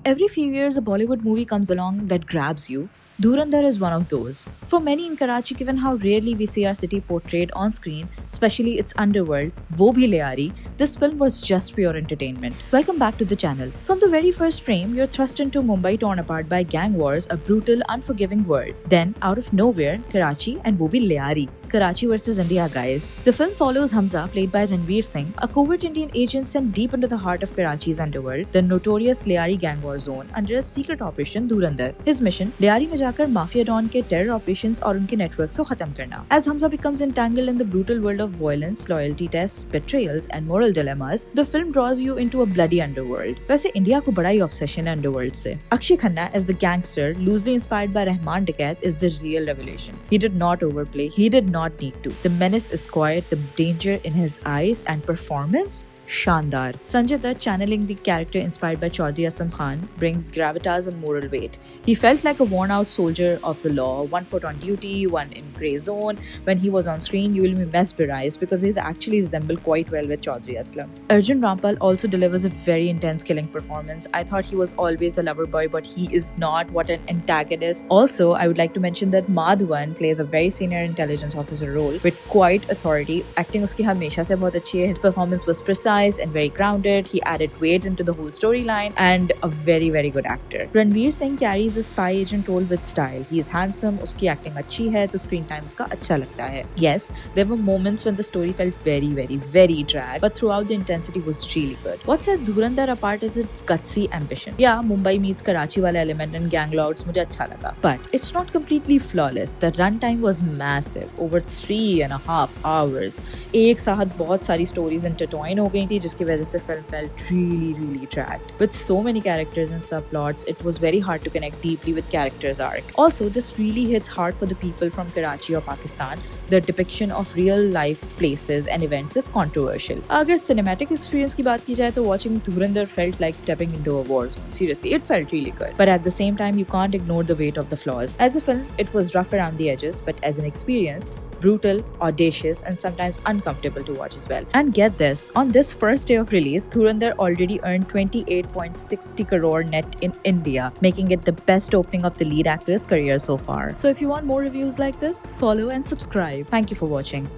Every few years, a Bollywood movie comes along that grabs you. Dhurandhar is one of those. For many in Karachi, given how rarely we see our city portrayed on screen, especially its underworld, wo bhi le aari, this film was just pure entertainment. Welcome back to the channel. From the very first frame, you're thrust into Mumbai torn apart by gang wars, a brutal, unforgiving world. Then, out of nowhere, Karachi and wo bhi le aari. Karachi versus India, guys. The film follows Hamza, played by Ranveer Singh, a covert Indian agent sent deep into the heart of Karachi's underworld, the notorious Liari gang war zone, under a secret operation Dhurandhar. His mission: Liari में जाकर mafia don के terror operations और उनके networks को खत्म करना. As Hamza becomes entangled in the brutal world of violence, loyalty tests, betrayals, and moral dilemmas, the film draws you into a bloody underworld. वैसे India को बड़ा ही ऑब्सेशन है अंडरवर्ल्ड से. Akshay Khanna as the gangster, loosely inspired by Rahman Dikait, is the real revelation. He did not overplay. He did not need to. The menace is quiet, the danger in his eyes, and performance? Shandar. Sanjay Dutt, channeling the character inspired by Chaudhry Asam Khan, brings gravitas and moral weight. He felt like a worn-out soldier of the law, one foot on duty, one in grey zone. When he was on screen, you will be mesmerized because he actually resembled quite well with Chaudhry Aslam. Arjun Rampal also delivers a very intense killing performance. I thought he was always a lover boy, but he is not. What an antagonist. Also, I would like to mention that Madhavan plays a very senior intelligence officer role with quite authority. Acting uski hamesha se bahut achhi hai. His performance was precise and very grounded. He added weight into the whole storyline and a very, very good actor. Ranveer Singh carries a spy agent role with style. He is handsome, uski acting अच्छी है, तो screen time उसका अच्छा लगता है. Yes, there were moments when the story felt very, very, very drag, but throughout the intensity was really good. What set Dhurandhar apart is its gutsy ambition. Yeah, Mumbai meets Karachi वाला element and gang lords मुझे अच्छा लगा, but it's not completely flawless. The runtime was massive, over 3.5 hours. एक साथ बहुत सारी stories intertwine हो गई थी, जिसकी वजह से film felt really, really dragged. With so many characters and subplots, it was very hard to connect deeply with characters' arc. Also, this really hits hard for the people from Karachi or Pakistan. The depiction of real-life places and events is controversial. अगर cinematic experience की बात की जाए तो watching Dhurandhar felt like stepping into a war zone. Seriously, it felt really good. But at the same time, you can't ignore the weight of the flaws. As a film, it was rough around the edges, but as an experience, brutal, audacious, and sometimes uncomfortable to watch as well. And get this, on this first day of release, Dhurandhar already earned 28.60 crore net in India, making it the best opening of the lead actor's career so far. So if you want more reviews like this, follow and subscribe. Thank you for watching.